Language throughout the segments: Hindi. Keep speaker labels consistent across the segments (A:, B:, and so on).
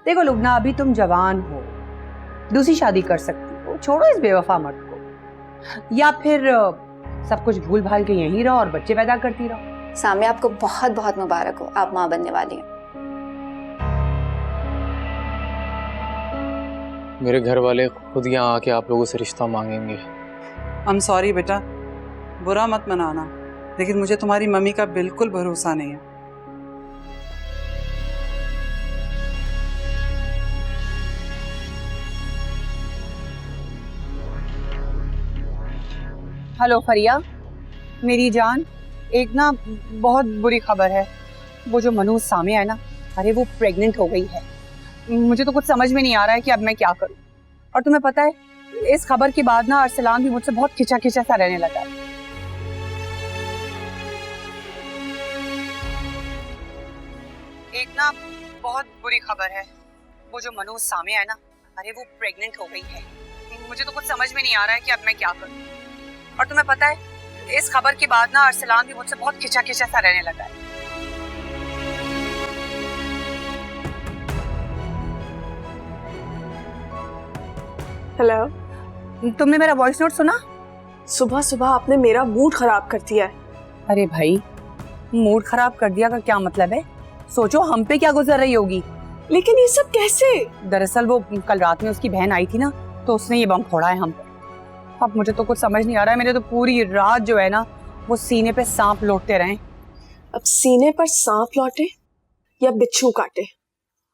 A: देखो लुबना, अभी तुम जवान हो, दूसरी शादी कर सकती हो, छोड़ो इस बेवफा मर्द को, या फिर सब कुछ भूल भाल के यहीं रहो और बच्चे पैदा करती रहो।
B: सामिया, आपको बहुत बहुत मुबारक हो, आप माँ बनने वाली हैं।
C: मेरे घर वाले खुद यहाँ आके आप लोगों से रिश्ता मांगेंगे।
D: I'm sorry बेटा, बुरा मत मनाना, लेकिन मुझे तुम्हारी मम्मी का बिल्कुल भरोसा नहीं है।
A: हेलो फरिया, मेरी जान, एक ना बहुत बुरी खबर है। वो जो मनोज सामिया है ना, अरे वो प्रेग्नेंट हो गई है। मुझे तो कुछ समझ में नहीं आ रहा है कि अब मैं क्या करूं। और तुम्हें पता है, इस खबर के बाद ना अरसलान भी मुझसे बहुत खिंचा खिंचा सा रहने लगा है। एक ना बहुत बुरी खबर है। वो जो मनोज सामिया है ना, अरे वो प्रेग्नेंट हो गई है। मुझे तो कुछ समझ में नहीं आ रहा है कि अब मैं क्या करूं। और तुम्हें पता है, इस खबर के बाद ना अरसलान भी मुझसे बहुत खिंचा खिंचा सा रहने लगा है।
E: हेलो,
A: तुमने मेरा वॉइस नोट सुना?
E: सुबह सुबह आपने मेरा मूड खराब कर दिया है।
A: अरे भाई, मूड खराब कर दिया का क्या मतलब है? सोचो हम पे क्या गुजर रही होगी।
E: लेकिन ये सब कैसे?
A: दरअसल वो कल रात में उसकी बहन आई थी ना, तो उसने ये बम फोड़ा है हम पे। अब मुझे तो कुछ समझ नहीं आ रहा है। मेरे तो पूरी रात जो है ना, वो सीने पे सांप लौटते रहे।
E: अब सीने पर सांप लौटे या बिच्छू काटे,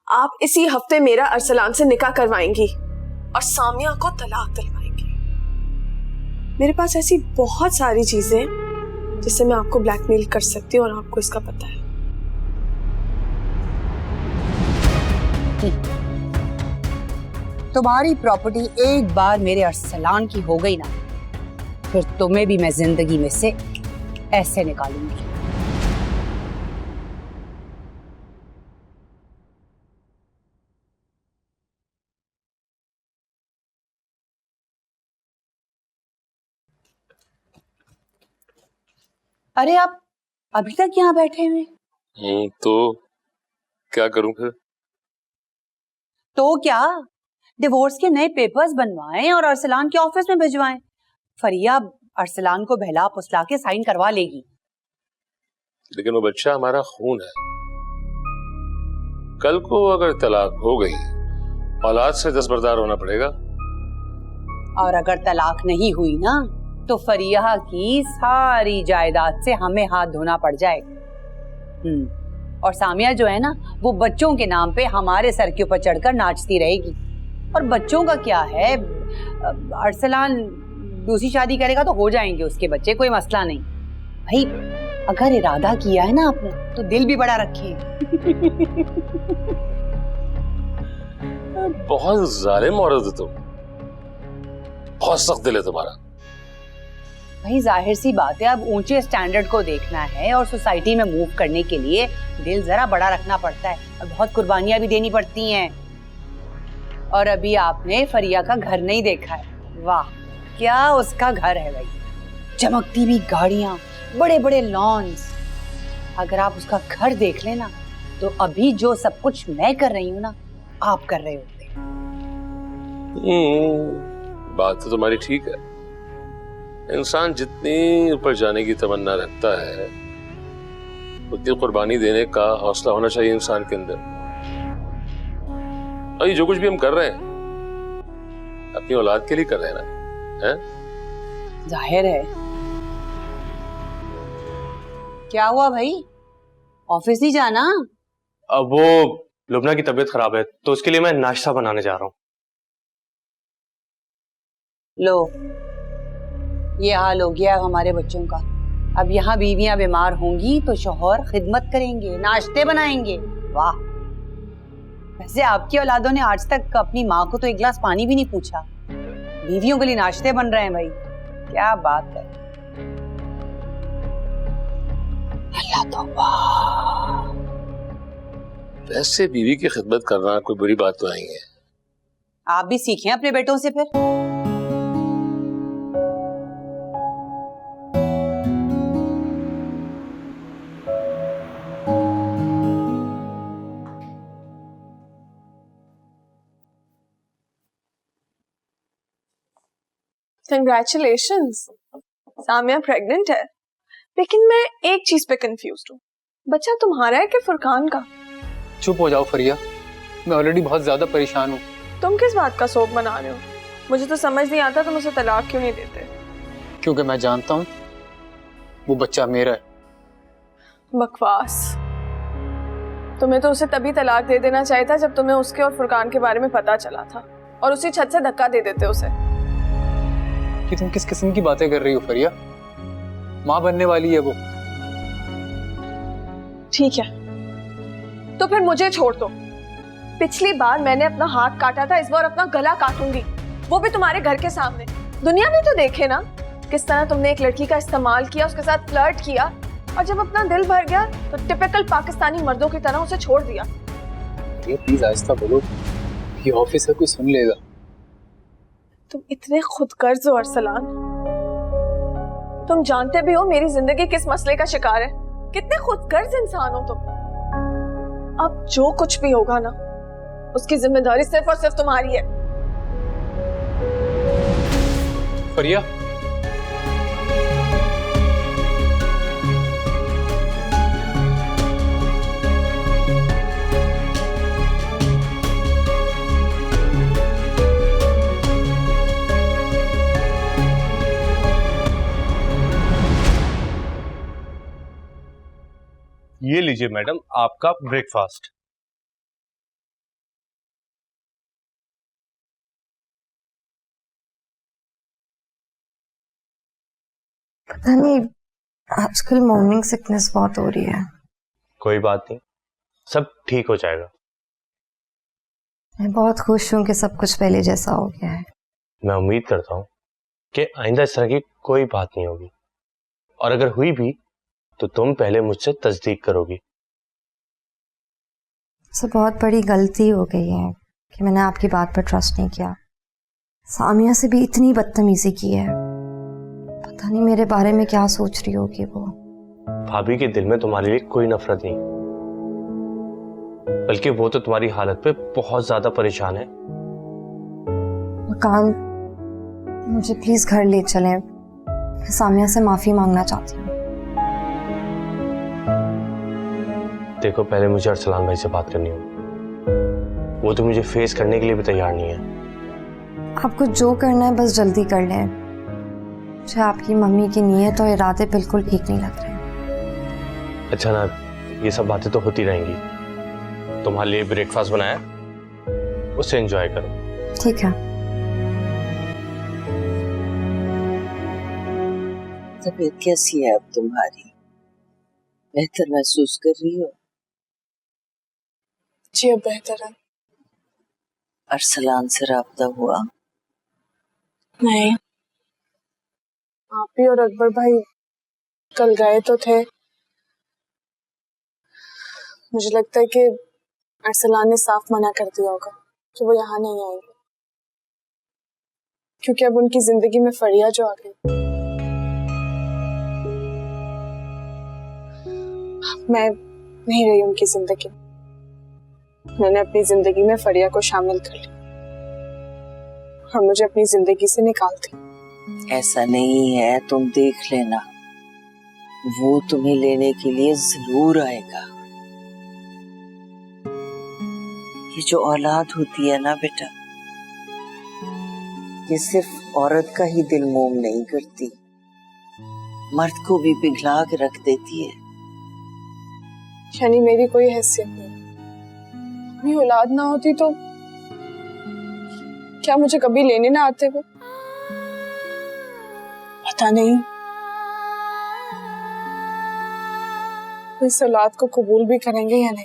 E: आप इसी हफ्ते मेरा अरसलान से निकाह करवाएंगी और सामिया को तलाक दिलवाएंगी। मेरे पास ऐसी बहुत सारी चीजें हैं जिससे मैं आपको ब्लैकमेल कर सकती हूँ और आपको इसका पता है।
A: तुम्हारी प्रॉपर्टी एक बार मेरे अरसलान की हो गई ना, फिर तुम्हें भी मैं जिंदगी में से ऐसे निकालूंगी। अरे आप अभी तक यहाँ बैठे हुए?
F: तो क्या करूं फिर?
A: तो क्या, डिवोर्स के नए पेपर्स बनवाएं और अरसलान के ऑफिस में भिजवाएं। फरिया अरसलान को बहला फुसला के साइन करवा लेगी।
F: लेकिन वो बच्चा हमारा खून है। कल को अगर तलाक हो गई, औलाद से दस्तबरदार होना पड़ेगा।
A: और अगर तलाक नहीं हुई ना, तो फरिया की सारी जायदाद से हमें हाथ धोना पड़ जाएगा। और सामिया जो है ना, वो बच्चों के नाम पे हमारे सर के ऊपर चढ़कर नाचती रहेगी। और बच्चों का क्या है, अरसलान दूसरी शादी करेगा तो हो जाएंगे उसके बच्चे, कोई मसला नहीं। भाई अगर इरादा किया है ना आपने, तो दिल भी बड़ा रखिए।
F: बहुत जालिम औरत हो तुम, बहुत सख्त दिल है तुम्हारा।
A: भाई जाहिर सी बात है, अब ऊंचे स्टैंडर्ड को देखना है और सोसाइटी में मूव करने के लिए दिल जरा बड़ा रखना पड़ता है और बहुत कुर्बानियां भी देनी पड़ती हैं। और अभी आपने फरिया का घर नहीं देखा है। वाह क्या उसका घर है भाई, चमकती हुई गाड़ियां, बड़े बड़े लॉन्स। अगर आप उसका घर देख लेना, तो अभी जो सब कुछ मैं कर रही हूँ ना, आप कर रहे होते।
F: बात तो तुम्हारी ठीक है। इंसान जितनी ऊपर जाने की तमन्ना रखता है, उतनी कुर्बानी देने का हौसला होना चाहिए इंसान के अंदर। और ये जो कुछ भी हम कर रहे हैं, अपनी औलाद के लिए कर रहे हैं ना, हैं?
A: जाहिर है। क्या हुआ भाई, ऑफिस नहीं जाना?
C: अब वो लुबना की तबीयत खराब है, तो उसके लिए मैं नाश्ता बनाने जा रहा हूँ।
A: लो, ये हाल हो गया हमारे बच्चों का। अब यहाँ बीवियां बीमार होंगी तो शौहर खिदमत करेंगे, नाश्ते बनाएंगे। वाह, वैसे आपकी औलादों ने आज तक अपनी माँ को तो एक गिलास पानी भी नहीं पूछा, बीवियों के लिए नाश्ते बन रहे हैं भाई। क्या बात है, अल्लाह तौबा।
F: वैसे बीवी की खिदमत करना कोई बुरी बात तो नहीं है।
A: आप भी सीखें अपने बेटों से फिर।
E: कंग्रेचुलेशंस, सामिया प्रेग्नेंट है। लेकिन मैं एक चीज पे कंफ्यूज्ड हूँ, बच्चा तुम्हारा है कि फुरकान का?
G: चुप हो जाओ फरिया, मैं ऑलरेडी बहुत ज्यादा परेशान हूँ।
E: तुम किस बात का शोक मना रहे हो? मुझे तो समझ नहीं आता तुम उसे तलाक क्यों नहीं देते।
G: क्योंकि मैं जानता हूँ वो बच्चा मेरा है।
E: बकवास। तुम्हें तो उसे तभी तलाक दे देना चाहिए था जब तुम्हें उसके और फुरकान के बारे में पता चला था, और उसी छत से धक्का दे देते उसे।
G: कि तुम किस किस्म की बातें कर रही हो फरिया? माँ बनने वाली है वो।
E: ठीक है, तो फिर मुझे छोड़ दो। पिछली बार मैंने अपना हाथ काटा था, इस बार अपना गला काटूंगी, वो भी तुम्हारे घर के सामने। दुनिया भी तो देखे ना किस तरह तुमने एक लड़की का इस्तेमाल किया, उसके साथ फ्लर्ट किया, और जब अपना दिल भर गया तो टिपिकल पाकिस्तानी मर्दों की तरह उसे छोड़ दिया।
G: ये प्लीज आहिस्ता बोलो, ये ऑफिस है, कोई सुन लेगा।
E: तुम इतने खुदगर्ज हो अरसलान, तुम जानते भी हो मेरी जिंदगी किस मसले का शिकार है। कितने खुदगर्ज इंसान हो तुम। अब जो कुछ भी होगा ना, उसकी जिम्मेदारी सिर्फ और सिर्फ तुम्हारी है।
G: फरिया,
C: ये लीजिए मैडम आपका ब्रेकफास्ट।
H: पता नहीं आजकल मॉर्निंग सिकनेस बहुत हो रही है।
C: कोई बात नहीं, सब ठीक हो जाएगा।
H: मैं बहुत खुश हूँ कि सब कुछ पहले जैसा हो गया है।
C: मैं उम्मीद करता हूँ कि आइंदा इस तरह की कोई बात नहीं होगी, और अगर हुई भी तो तुम पहले मुझसे तस्दीक करोगी।
H: सब बहुत बड़ी गलती हो गई है कि मैंने आपकी बात पर ट्रस्ट नहीं किया। सामिया से भी इतनी बदतमीजी की है। पता नहीं मेरे बारे में क्या सोच रही होगी वो।
C: भाभी के दिल में तुम्हारे लिए कोई नफरत नहीं, बल्कि वो तो तुम्हारी हालत पे बहुत ज्यादा परेशान है।
H: मकान, मुझे प्लीज घर ले चलें। मैं सामिया से माफी मांगना चाहती हूँ।
C: देखो, पहले मुझे अरसलान भाई से बात करनी होगी। वो तो मुझे फेस करने के लिए भी तैयार नहीं है।
H: आपको जो करना है बस जल्दी कर लें। मुझे आपकी मम्मी की नीयत और इरादे बिल्कुल ठीक नहीं लग रहे।
C: अच्छा ना, ये सब बातें तो होती रहेंगी। तुम्हारे लिए ब्रेकफास्ट बनाया, उसे एंजॉय करो।
H: ठीक है।
I: तबीयत कैसी है अब तुम्हारी? बेहतर महसूस कर रही हो?
E: जी अब बेहतर है।
I: अरसलान से राब्ता हुआ?
E: नहीं, आप ही और अकबर भाई कल गए तो थे। मुझे लगता है कि अरसलान ने साफ मना कर दिया होगा कि वो यहाँ नहीं आएंगे, क्योंकि अब उनकी जिंदगी में फरिया जो आ गई। मैं नहीं रही उनकी जिंदगी में। मैंने अपनी जिंदगी में फरिया को शामिल कर लिया और मुझे अपनी जिंदगी से निकाल दी।
I: ऐसा नहीं है, तुम देख लेना, वो तुम्हें लेने के लिए जरूर आएगा। ये जो औलाद होती है ना बेटा, ये सिर्फ औरत का ही दिल मोम नहीं करती, मर्द को भी पिघला के रख देती है।
E: यानी मेरी कोई हैसियत नहीं? मेरी औलाद ना होती तो क्या मुझे कभी लेने ना आते वो? पता नहीं इस औलाद को कबूल भी करेंगे या नहीं।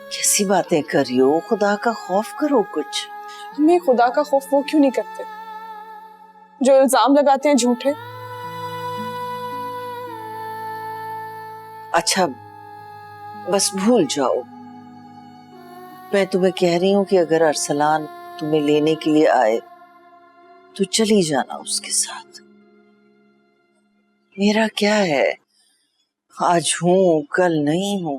I: कैसी बातें कर रही हो? खुदा का खौफ करो कुछ।
E: हमें खुदा का खौफ वो क्यों नहीं करते जो इल्जाम लगाते हैं झूठे?
I: अच्छा बस भूल जाओ। मैं तुम्हें कह रही हूँ कि अगर अरसलान तुम्हें लेने के लिए आए तो चली जाना उसके साथ। मेरा क्या है, आज हूं कल नहीं हूं।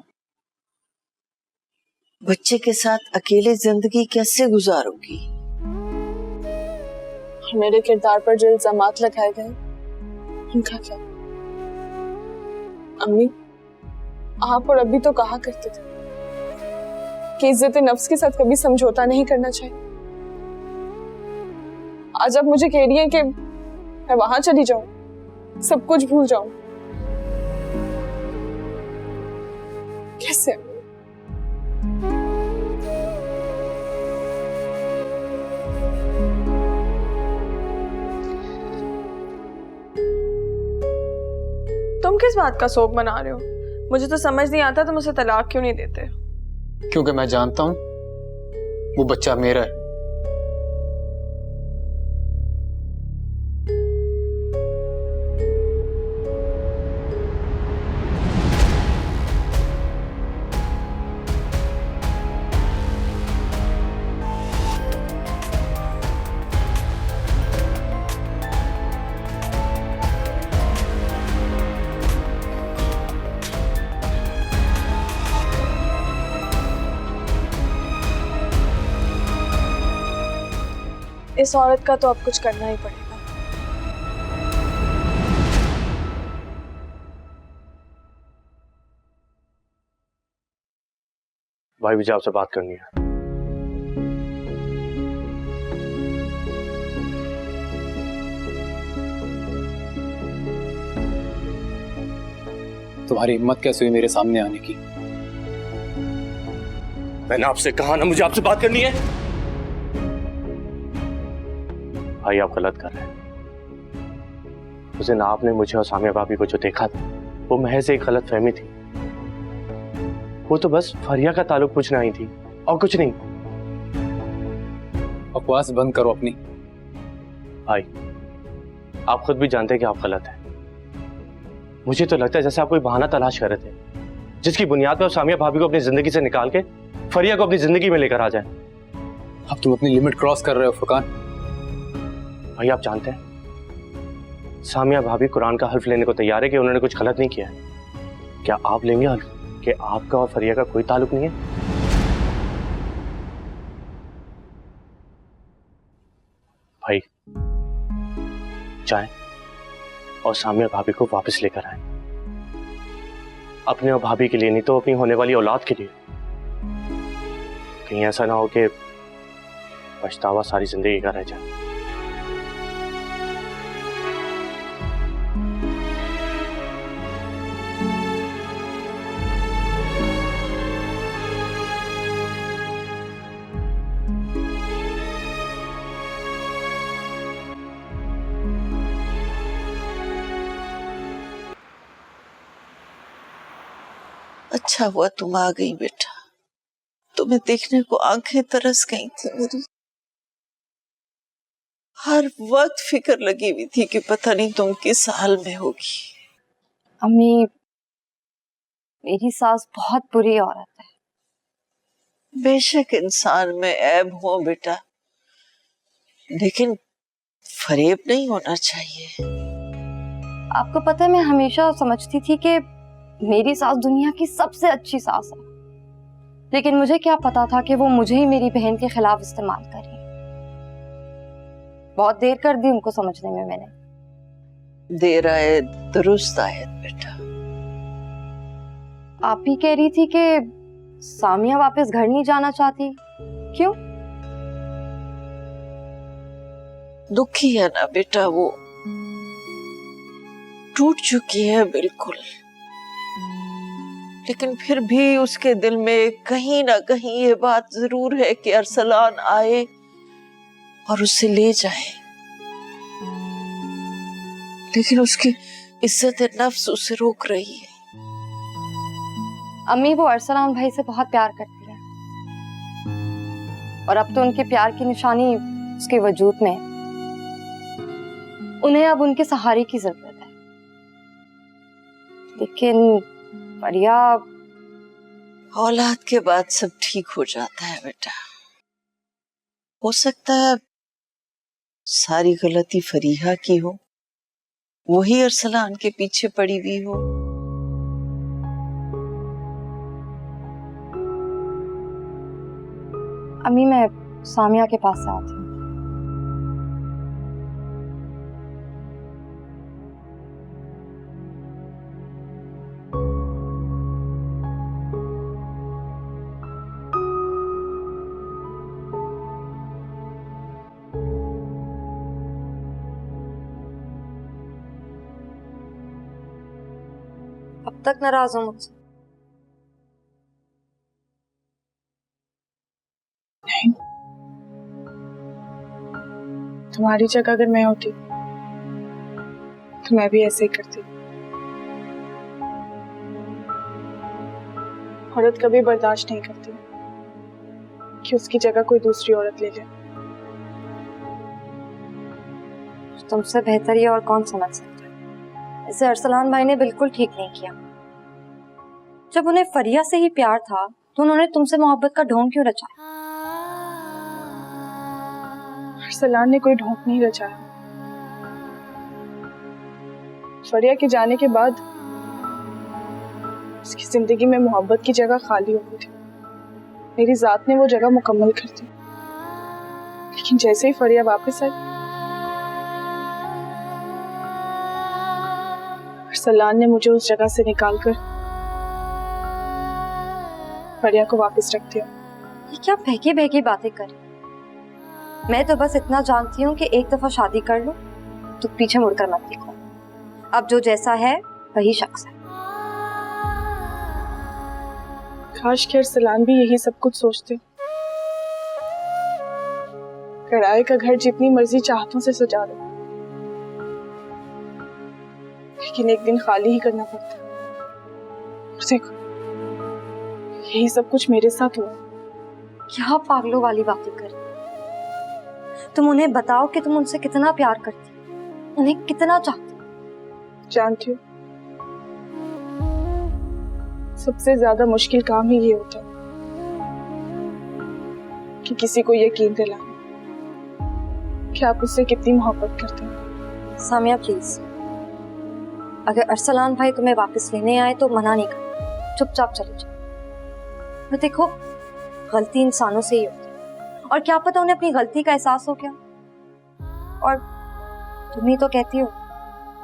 I: बच्चे के साथ अकेले जिंदगी कैसे गुजारोगी?
E: और मेरे किरदार पर जो इल्जामात लगाए गए उनका क्या? अम्मी, आप और अभी तो कहा करते थे कि इज्जत नफ्स के साथ कभी समझौता नहीं करना चाहिए। आज आप मुझे कह रही हैं कि मैं वहां चली जाऊं, सब कुछ भूल जाऊं। कैसे? तुम किस बात का शोक मना रहे हो? मुझे तो समझ नहीं आता तुम उसे तलाक क्यों नहीं देते।
G: क्योंकि मैं जानता हूं वो बच्चा मेरा है।
E: इस औरत का तो अब कुछ करना ही पड़ेगा।
C: भाई मुझे आपसे बात करनी है।
G: तुम्हारी हिम्मत कैसे हुई मेरे सामने आने की?
C: मैंने आपसे कहा ना मुझे आपसे बात करनी है। भाई आप गलत कर रहे हैं। उस दिन आपने मुझे और सामिया भाभी को जो देखा था वो महज एक गलत फहमी थी। वो तो बस फरिया का ताल्लुक पूछने आई थी और कुछ नहीं।
G: बकवास बंद करो अपनी।
C: भाई आप खुद भी जानते हैं कि आप गलत हैं। मुझे तो लगता है जैसे आप कोई बहाना तलाश कर रहे थे जिसकी बुनियाद पर सामिया भाभी को अपनी जिंदगी से निकाल के फरिया को अपनी जिंदगी में लेकर आ जाए।
G: अब तुम अपनी लिमिट क्रॉस कर रहे हो फुरकान।
C: भाई आप जानते हैं सामिया भाभी कुरान का हल्फ लेने को तैयार है कि उन्होंने कुछ गलत नहीं किया है। क्या आप लेंगे हल्फ कि आपका और फरिया का कोई ताल्लुक नहीं है? भाई जाएं और सामिया भाभी को वापस लेकर आए, अपने और भाभी के लिए नहीं तो अपनी होने वाली औलाद के लिए। कहीं ऐसा ना हो कि पछतावा सारी जिंदगी का रह जाए।
I: अच्छा हुआ तुम आ गई बेटा, तुम्हें देखने को आंखें तरस गई थी मेरी। हर वक्त फिक्र लगी हुई थी कि पता नहीं तुम किस हाल में होगी।
H: अम्मी, मेरी सास बहुत बुरी औरत है।
I: बेशक इंसान में ऐब हो बेटा, लेकिन फरेब नहीं होना चाहिए।
H: आपको पता है मैं हमेशा समझती थी कि मेरी सास दुनिया की सबसे अच्छी सास है, लेकिन मुझे क्या पता था कि वो मुझे ही मेरी बहन के खिलाफ इस्तेमाल करी। बहुत देर कर दी उनको समझने में मैंने।
I: देर आए दुरुस्त आए बेटा।
H: आप ही कह रही थी कि सामिया वापस घर नहीं जाना चाहती, क्यों?
I: दुखी है ना बेटा, वो टूट चुकी है बिल्कुल, लेकिन फिर भी उसके दिल में कहीं ना कहीं ये बात जरूर है कि अरसलान आए और उसे ले जाए, लेकिन उसकी इज्जत नफ्स उसे रोक रही है।
H: अम्मी, वो अरसलान भाई से बहुत प्यार करती है और अब तो उनके प्यार की निशानी उसके वजूद में है। उन्हें अब उनके सहारे की जरूरत है, लेकिन फरिया,
I: औलाद के बाद सब ठीक हो जाता है बेटा। हो सकता है सारी गलती फरीहा की हो, वही अरसलान के पीछे पड़ी हुई हो।
H: अम्मी मैं सामिया के पास से आती हूँ। तक नाराज हो मुझसे?
E: नहीं, तुम्हारी जगह अगर मैं होती तो मैं भी ऐसे ही करती। औरत कभी बर्दाश्त नहीं करती कि उसकी जगह कोई दूसरी औरत ले ले।
H: तुमसे बेहतर ये और कौन समझ सकता है। इसे अरसलान भाई ने बिल्कुल ठीक नहीं किया। जब उन्हें फरिया से ही प्यार था तो उन्होंने तुमसे मोहब्बत का ढोंग क्यों रचाया?
E: अरसलान ने कोई ढोंग नहीं रचाया। फरिया के जाने के बाद उसकी जिंदगी में मोहब्बत की जगह खाली हो गई थी। मेरी जात ने वो जगह मुकम्मल कर दी। लेकिन जैसे ही फरिया वापस आई, अरसलान ने मुझे उस जगह से निकालकर फरिया को वापस रख दिया।
H: ये क्या बहकी बहकी बातें कर? मैं तो बस इतना जानती हूँ कि एक दफा शादी कर लो तो पीछे मुड़कर मत देखो। अब जो जैसा है वही शख्स है।
E: काश के अरसलान भी यही सब कुछ सोचते। किराए का घर जितनी मर्जी चाहतों से सजा लो, लेकिन एक दिन खाली ही करना पड़ता है। और देखो, यही सब कुछ मेरे साथ हुआ।
H: क्या पागलों वाली बातें कर? तुम उन्हें बताओ कि तुम उनसे कितना प्यार करती, उन्हें कितना चाहती।
E: जानती हो, सबसे ज्यादा मुश्किल काम ही ये होता है कि किसी को यकीन दिलाना कि आप उससे कितनी मोहब्बत करते हैं।
H: सामिया प्लीज, अगर अरसलान भाई तुम्हें वापस लेने आए तो मना नहीं कर, चुपचाप चले जाओ। और देखो, गलती इंसानों से ही होती है और क्या पता उन्हें अपनी गलती का एहसास हो क्या। और तुम ही तो कहती हो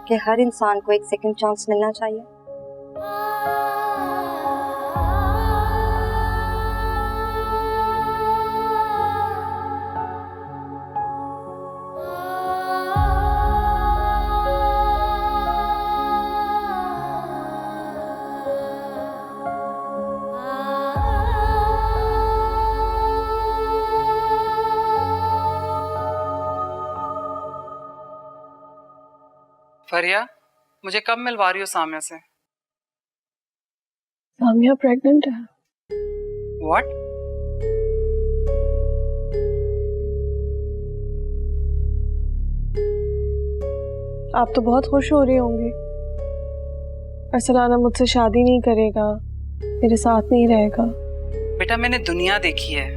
H: कि हर इंसान को एक सेकंड चांस मिलना चाहिए।
D: फरिया, मुझे कब मिलवा रही हो सामिया से?
E: सामिया प्रेग्नेंट है।
D: What?
E: आप तो बहुत खुश हो रही होंगी। अरसलान मुझसे शादी नहीं करेगा, मेरे साथ नहीं रहेगा।
D: बेटा, मैंने दुनिया देखी है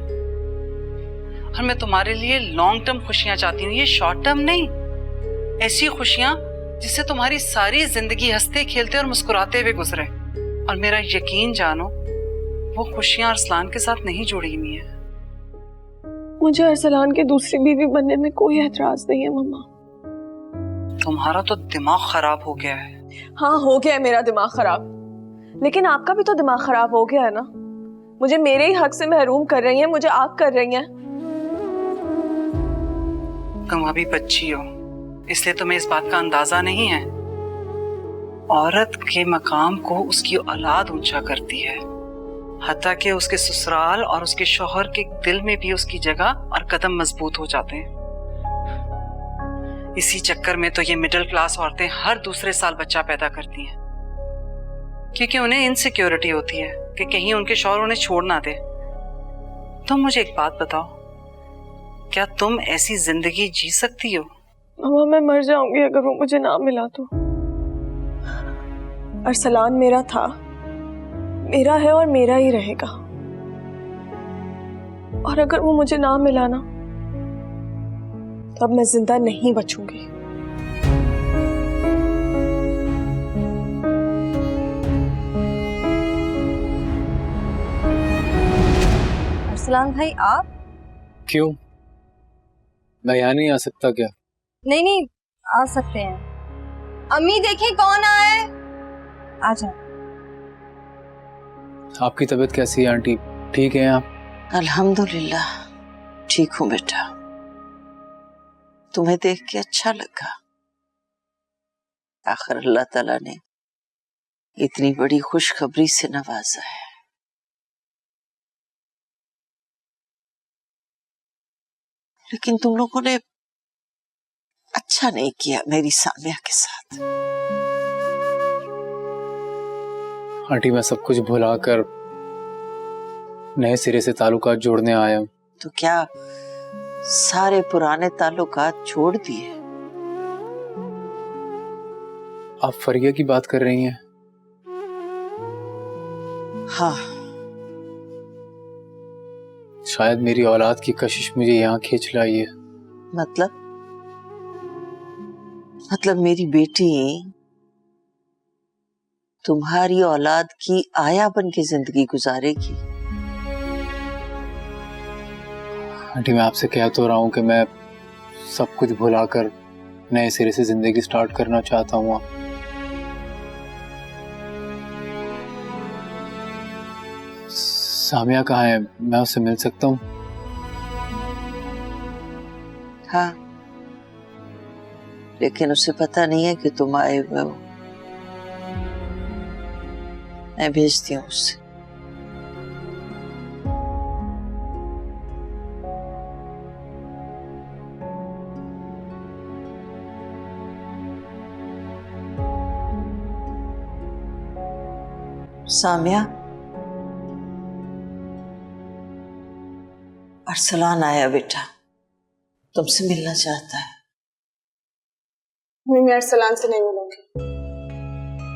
D: और मैं तुम्हारे लिए लॉन्ग टर्म खुशियां चाहती हूँ, ये शॉर्ट टर्म नहीं। ऐसी खुशियां जिससे तुम्हारी सारी जिंदगी हंसते खेलते और मुस्कुराते हुए गुजरे। और मेरा यकीन जानो, वो खुशियां अरसलान के साथ नहीं जुड़ी हुई है।
E: मुझे अरसलान के दूसरी बीवी बनने में कोई एतराज नहीं है मम्मा।
D: तुम्हारा तो दिमाग खराब हो गया है।
E: हाँ, हो गया है मेरा दिमाग खराब, लेकिन आपका भी तो दिमाग खराब हो गया है ना। मुझे मेरे ही हक से महरूम कर रही हैं, मुझे आग कर रही हैं।
D: तुम अभी बच्ची हो, इसलिए तुम्हें इस बात का अंदाजा नहीं है। औरत के मकाम को उसकी औलाद ऊंचा करती है, हत्ता कि उसके ससुराल और उसके शौहर के दिल में भी उसकी जगह और कदम मजबूत हो जाते हैं। इसी चक्कर में तो ये मिडिल क्लास औरतें हर दूसरे साल बच्चा पैदा करती हैं, क्योंकि उन्हें इनसिक्योरिटी होती है कि कहीं उनके शौहर उन्हें छोड़ ना दे। तुम मुझे एक बात बताओ, क्या तुम ऐसी जिंदगी जी सकती हो?
E: मामा, मैं मर जाऊंगी अगर वो मुझे ना मिला तो। अरसलान मेरा था, मेरा है और मेरा ही रहेगा। और अगर वो मुझे ना मिला ना, तब मैं जिंदा नहीं बचूंगी।
H: अरसलान भाई, आप?
G: क्यों, मैं यहाँ नहीं आ सकता क्या?
H: नहीं नहीं, आ सकते हैं। अम्मी देखें कौन आया है। आ जाओ।
G: आपकी तबीयत कैसी है आंटी, ठीक है आप?
I: अल्हम्दुलिल्लाह ठीक हूँ बेटा, तुम्हें देख के अच्छा लगा। आखिर अल्लाह ताला ने इतनी बड़ी खुशखबरी से नवाजा है। लेकिन तुम लोगों ने अच्छा नहीं किया मेरी सामिया के साथ।
G: आंटी मैं सब कुछ भुलाकर नए सिरे से ताल्लुकात जोड़ने आया हूँ।
I: तो क्या सारे पुराने ताल्लुकात छोड़ दिए?
G: आप फरिया की बात कर रही हैं?
I: हाँ।
G: शायद मेरी औलाद की कशिश मुझे यहाँ खींच लाई है।
I: मतलब मेरी बेटी तुम्हारी औलाद की आया बन के जिंदगी गुजारेगी।
G: आंटी मैं आपसे कह तो रहा हूँ कि मैं सब कुछ भुलाकर नए सिरे से जिंदगी स्टार्ट करना चाहता हूँ। सामिया कहाँ है? मैं उससे मिल सकता हूँ?
I: हाँ, लेकिन उसे पता नहीं है कि तुम आए हुए हो। मैं भेजती हूँ उसे। सामिया, अरसलान आया बेटा, तुमसे मिलना चाहता है।
E: मैं अरसलान से नहीं मिलूंगी।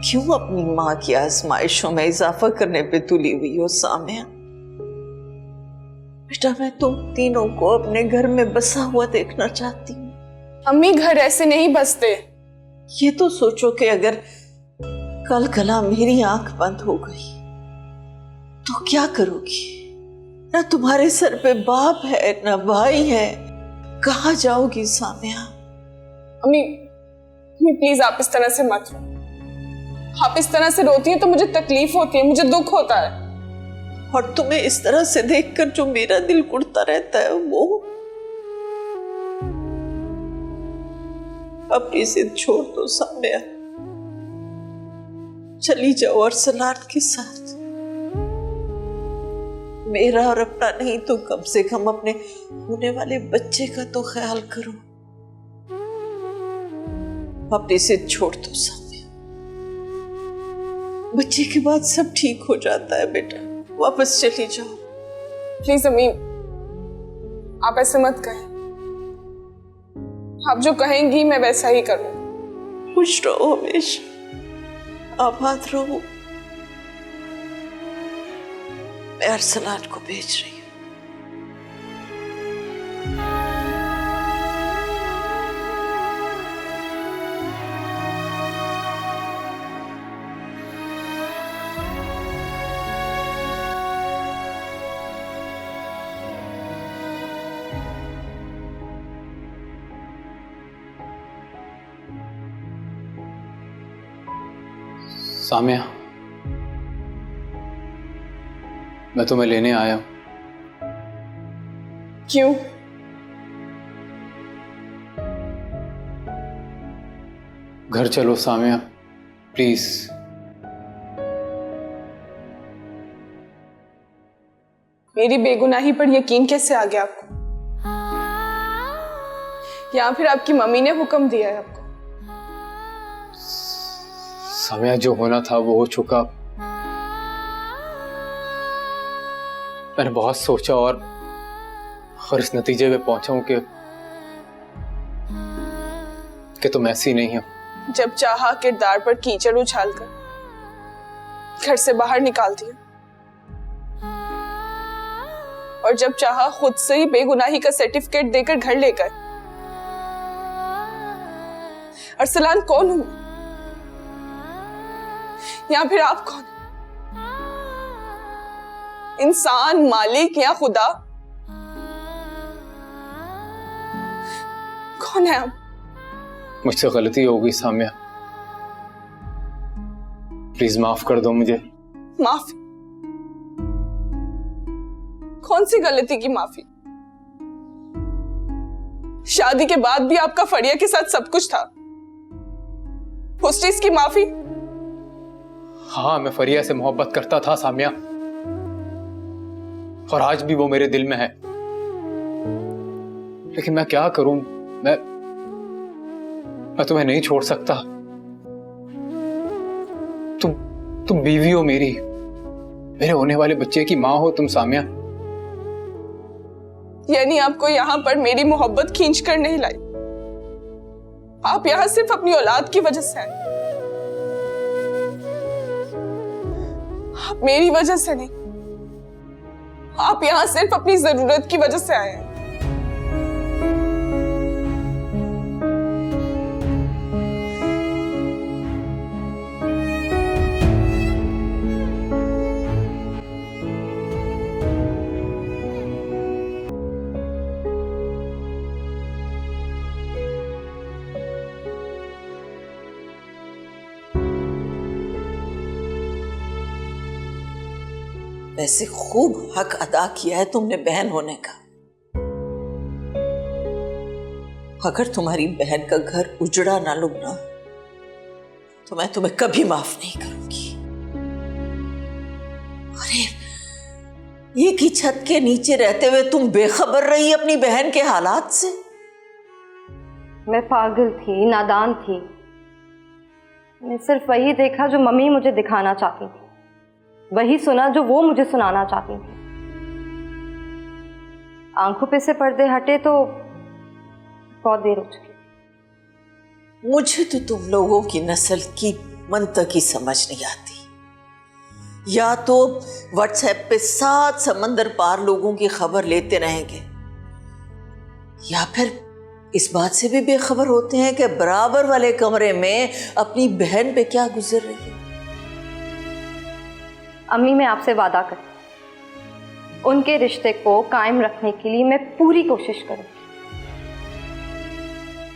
I: क्यों अपनी माँ की आजमाइशों में इजाफा करने पे तुली हुई हो सामिया? बेटा मैं तुम तीनों को अपने घर में बसा हुआ देखना चाहती हूँ।
E: अम्मी घर ऐसे नहीं बसते।
I: ये तो सोचो कि अगर कल कला मेरी आंख बंद हो गई तो क्या करोगी? ना तुम्हारे सर पे बाप है ना भाई है, कहाँ जाओगी सामिया?
E: अम्मी प्लीज आप इस तरह से मत रो। आप इस तरह से रोती है तो मुझे तकलीफ होती है, मुझे दुख होता है।
I: और तुम्हें इस तरह से देखकर जो मेरा दिल कुड़ता रहता है वो अपनी जिद छोड़ दो सामिया, चली जाओ अरसलान के साथ। मेरा और अपना नहीं तो कम से कम अपने होने वाले बच्चे का तो ख्याल करो। अपनी जिद छोड़ दो सामिया, बच्चे के बाद सब ठीक हो जाता है बेटा, वापस चली जाओ।
E: प्लीज अम्मी आप ऐसे मत कहें। आप जो कहेंगी मैं वैसा ही करूँ।
I: खुश रहो हमेशा, आबाद रहो। मैं अरसलान को भेज रही हूँ।
G: सामिया मैं तुम्हें लेने आया हूं।
E: क्यों?
G: घर चलो सामिया प्लीज।
E: मेरी बेगुनाही पर यकीन कैसे आ गया आपको? या फिर आपकी मम्मी ने हुक्म दिया है आपको?
G: सामिया जो होना था वो हो चुका। मैंने बहुत सोचा और इस नतीजे पे पहुंचा हूं कि तुम ऐसी नहीं हो।
E: जब चाहा किरदार पर कीचड़ उछालकर घर से बाहर निकाल दिया और जब चाहा खुद से ही बेगुनाही का सर्टिफिकेट देकर घर ले गए। अरसलान कौन हूं या फिर आप कौन? इंसान, मालिक या खुदा? कौन है आप?
G: मुझसे गलती हो गई सामिया, प्लीज माफ कर दो मुझे।
E: माफी? कौन सी गलती की माफी? शादी के बाद भी आपका फरिया के साथ सब कुछ था, उस चीज की माफी?
G: हाँ, मैं फरिया से मोहब्बत करता था सामिया, और आज भी वो मेरे दिल में है। लेकिन मैं क्या करूं, मैं तुम्हें नहीं छोड़ सकता। तुम बीवी हो मेरी, मेरे होने वाले बच्चे की माँ हो तुम सामिया।
E: यानी आपको यहाँ पर मेरी मोहब्बत खींच कर नहीं लाई, आप यहाँ सिर्फ अपनी औलाद की वजह से आए, आप मेरी वजह से नहीं, आप यहाँ सिर्फ अपनी जरूरत की वजह से आए हैं।
I: वैसे खूब हक अदा किया है तुमने बहन होने का। अगर तुम्हारी बहन का घर उजड़ा ना लुगना तो मैं तुम्हें कभी माफ नहीं करूंगी। अरे एक ही छत के नीचे रहते हुए तुम बेखबर रही अपनी बहन के हालात से।
H: मैं पागल थी, नादान थी। मैं सिर्फ वही देखा जो मम्मी मुझे दिखाना चाहती थी, वही सुना जो वो मुझे सुनाना चाहती थी। आंखों पे से पर्दे हटे तो बहुत देर हो चुकी।
I: मुझे तो तुम लोगों की नस्ल की मंतक की समझ नहीं आती। या तो व्हाट्सएप पे 7 समंदर पार लोगों की खबर लेते रहेंगे, या फिर इस बात से भी बेखबर होते हैं कि बराबर वाले कमरे में अपनी बहन पे क्या गुजर रही है।
H: अम्मी, मैं आपसे वादा करती हूं, उनके रिश्ते को कायम रखने के लिए मैं पूरी कोशिश करूंगी।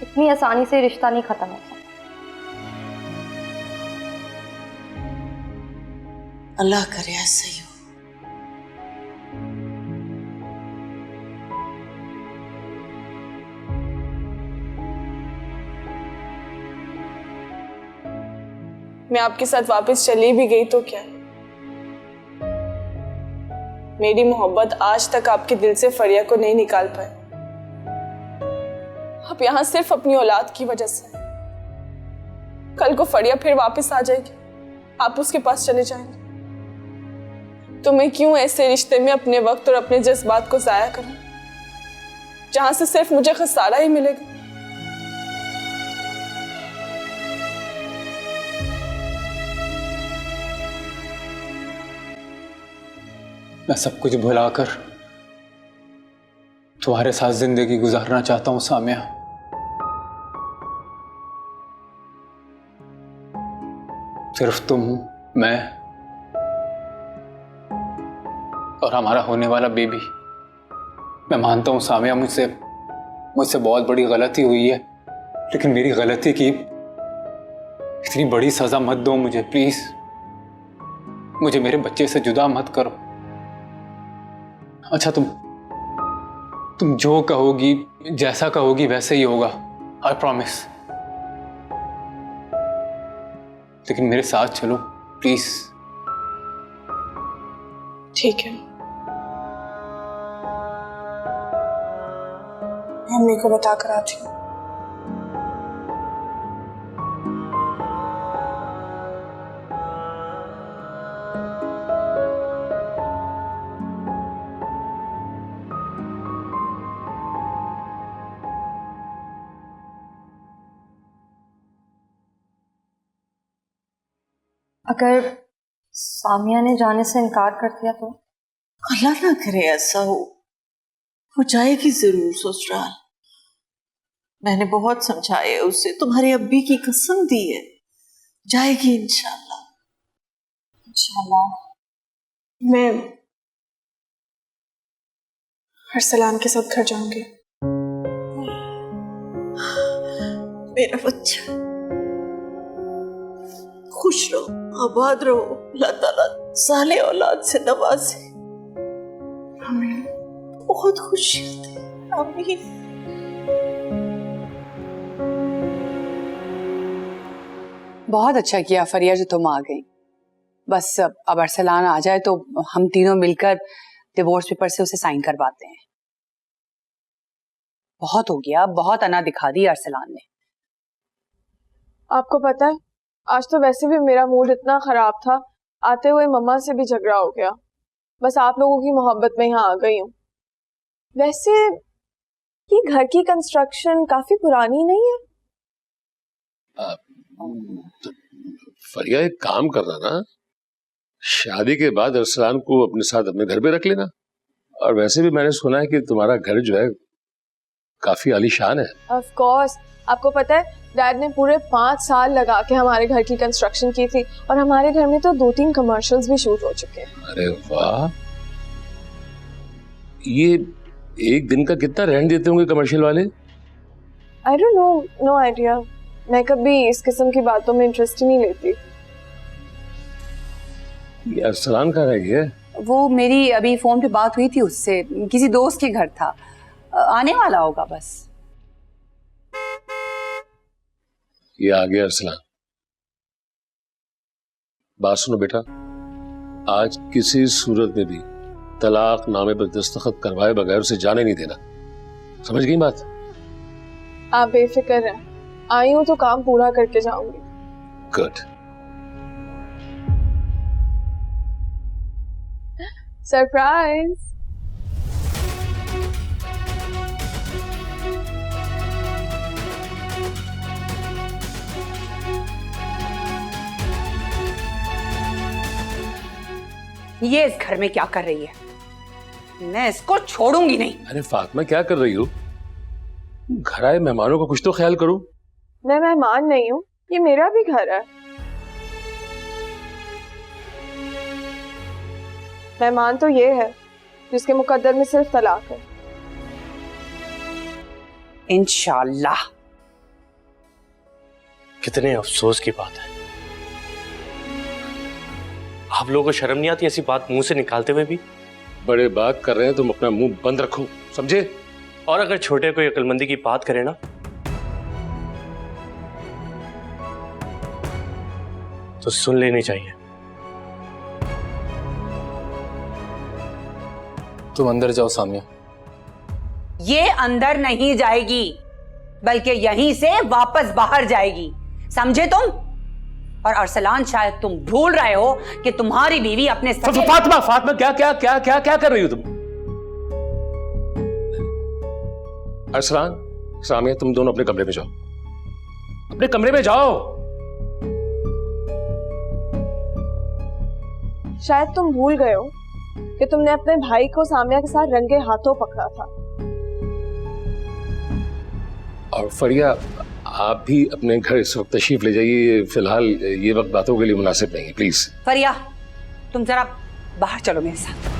H: इतनी आसानी से रिश्ता नहीं खत्म हो सकता।
I: अल्लाह करे ऐसा ही हो।
E: मैं आपके साथ वापस चली भी गई तो क्या, मेरी मोहब्बत आज तक आपके दिल से फरिया को नहीं निकाल पाए। आप यहाँ सिर्फ अपनी औलाद की वजह से। कल को फरिया फिर वापस आ जाएगी, आप उसके पास चले जाएंगे। तो मैं क्यों ऐसे रिश्ते में अपने वक्त और अपने जज्बात को जाया करूं, जहां से सिर्फ मुझे खसारा ही मिलेगा।
G: मैं सब कुछ भुलाकर तुम्हारे साथ जिंदगी गुजारना चाहता हूं सामिया। सिर्फ तुम, मैं और हमारा होने वाला बेबी। मैं मानता हूं सामिया, मुझसे बहुत बड़ी गलती हुई है, लेकिन मेरी गलती की इतनी बड़ी सजा मत दो मुझे प्लीज। मुझे मेरे बच्चे से जुदा मत करो। अच्छा, तुम जो कहोगी, जैसा कहोगी वैसे ही होगा, आई प्रॉमिस। लेकिन मेरे साथ चलो प्लीज।
E: ठीक है, मम्मी को बता कर आती हूँ।
H: अगर सामिया ने जाने से इनकार कर दिया तो?
I: अल्लाह ना करे ऐसा हो जाएगी जरूर ससुराल। मैंने बहुत समझाया है उसे, तुम्हारे अब्बी की कसम दी है, जाएगी इंशाल्लाह।
E: इंशाल्लाह। मैं अरसलान के साथ घर जाऊंगी।
I: मेरा बच्चा खुश रहो, आबाद रहो, अल्लाह ताला साले औलाद से नवाजे।
E: आमीन।
I: बहुत खुशी होती है। आमीन।
A: बहुत अच्छा किया फरिया जो तुम आ गई। बस अब अरसलान आ जाए तो हम तीनों मिलकर डिवोर्स पेपर से उसे साइन करवाते हैं। बहुत हो गया, बहुत अना दिखा दी अरसलान ने।
E: आपको पता है, आज तो वैसे भी मेरा मूड इतना खराब था, आते हुए मम्मा से भी झगड़ा हो गया। बस आप लोगों की मोहब्बत में यहाँ आ गई हूँ। वैसे ये घर की कंस्ट्रक्शन काफी पुरानी नहीं है?
F: फरिया एक काम करना ना, शादी के बाद अरसलान को अपने साथ अपने घर पे रख लेना। और वैसे भी मैंने सुना है कि तुम्हारा घर जो है काफी आलीशान है।
E: ऑफ कोर्स, आपको पता है डैड ने पूरे 5 साल लगा के हमारे घर की कंस्ट्रक्शन की थी और हमारे घर में तो 2-3 कमर्शियल्स भी शूट हो चुके हैं।
F: अरे वाह, ये एक दिन का कितना रेंट देते होंगे कमर्शियल वाले?
E: I don't know, no idea. मैं कभी इस किस्म की बातों में इंटरेस्ट ही नहीं लेती।
F: ये अरसलान कहाँ रह गया?
A: वो मेरी अभी फोन पे बात हुई थी उससे, किसी दोस्त के घर था, आने वाला होगा बस।
F: ये आ गया अरसलान। बात सुनो बेटा, आज किसी सूरत में भी तलाक नामे पर दस्तखत करवाए बगैर उसे जाने नहीं देना, समझ गई बात?
E: आप बेफिक्र हैं, आई हूँ तो काम पूरा करके जाऊंगी।
F: गुड।
E: सरप्राइज।
A: ये इस घर में क्या कर रही है? मैं इसको छोड़ूंगी नहीं।
F: अरे फातिमा, क्या कर रही हो? घर आए मेहमानों का कुछ तो ख्याल करो।
E: मैं मेहमान नहीं हूँ, ये मेरा भी घर है। मेहमान तो ये है जिसके मुकद्दर में सिर्फ तलाक है।
A: इंशाल्लाह।
C: कितने अफसोस की बात है, आप लोगों को शर्म नहीं आती ऐसी बात मुंह से निकालते हुए भी?
F: बड़े बात कर रहे हैं, तुम अपना मुंह बंद रखो, समझे?
C: और अगर छोटे कोई अक्लमंदी की बात करे ना तो सुन लेनी चाहिए।
G: तुम अंदर जाओ सामिया।
A: ये अंदर नहीं जाएगी, बल्कि यहीं से वापस बाहर जाएगी, समझे तुम? और अरसलान, शायद तुम भूल रहे हो कि तुम्हारी बीवी अपने
F: फातिमा, फातिमा, क्या क्या क्या क्या क्या कर रही हो तुम? अरसलान, सामिया, तुम दोनों अपने कमरे में जाओ, अपने कमरे में जाओ।
E: शायद तुम भूल गए हो कि तुमने अपने भाई को सामिया के साथ रंगे हाथों पकड़ा था।
F: और फरिया, आप भी अपने घर इस वक्त तशरीफ ले जाइए, फिलहाल ये वक्त बातों के लिए मुनासिब नहीं है, प्लीज।
A: फरिया, तुम जरा बाहर चलो मेरे साथ।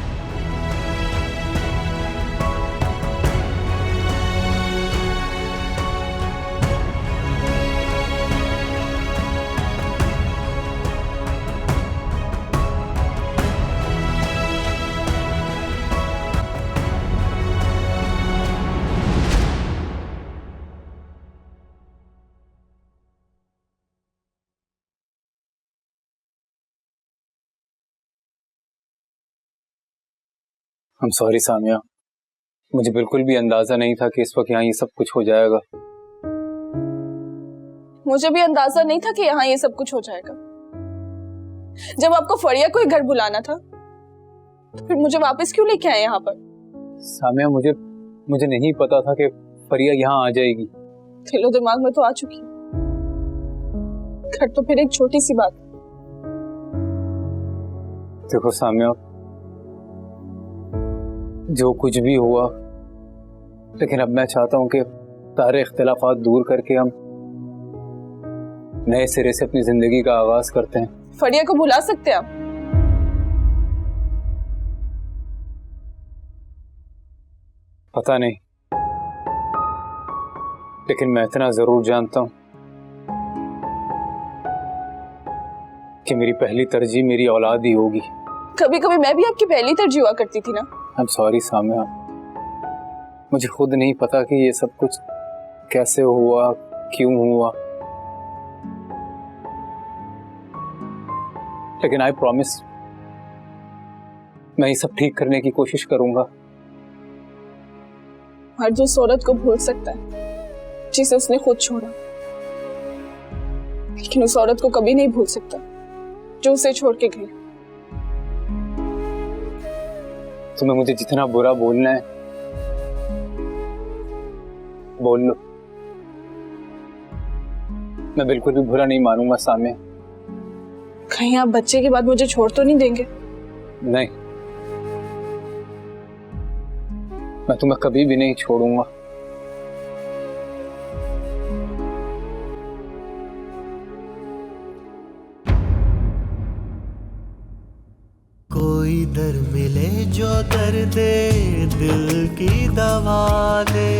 G: I'm sorry सामिया, मुझे बिल्कुल भी अंदाजा नहीं था कि इस वक्त यहाँ ये सब कुछ हो जाएगा।
E: मुझे भी अंदाजा नहीं था कि यहाँ ये सब कुछ हो जाएगा। जब आपको फरिया को ही घर बुलाना था तो फिर मुझे वापस क्यों लेके आए यहाँ पर?
G: सामिया, मुझे नहीं पता था कि फरिया यहाँ आ जाएगी।
E: दिलो दिमाग में तो आ चुकी। घर तो फिर एक छोटी सी बात।
G: देखो सामिया, जो कुछ भी हुआ, लेकिन अब मैं चाहता हूँ कि सारे इख्तिलाफात दूर करके हम नए सिरे से अपनी जिंदगी का आगाज करते हैं।
E: फरिया को भुला सकते हैं आप?
G: पता नहीं, लेकिन मैं इतना जरूर जानता हूँ कि मेरी पहली तरजीह मेरी औलाद ही होगी।
E: कभी कभी मैं भी आपकी पहली तरजीह हुआ करती थी ना।
G: आई एम सॉरी सामिया, मुझे खुद नहीं पता कि ये सब कुछ कैसे हुआ, क्यों हुआ। लेकिन आई प्रॉमिस मैं ये सब ठीक करने की कोशिश करूंगा।
E: मर्द उस औरत को भूल सकता है जिसे उसने खुद छोड़ा, लेकिन उस औरत को कभी नहीं भूल सकता जो उसे छोड़ के गई।
G: तुम्हें मुझे जितना बुरा बोलना है बोल लो, मैं बिल्कुल भी बुरा नहीं मानूंगा सामने।
E: कहीं आप बच्चे के बाद मुझे छोड़ तो नहीं देंगे?
G: नहीं, मैं तुम्हें कभी भी नहीं छोड़ूंगा।
J: कोई दर मिले जो दर्द दिल की दवा दे।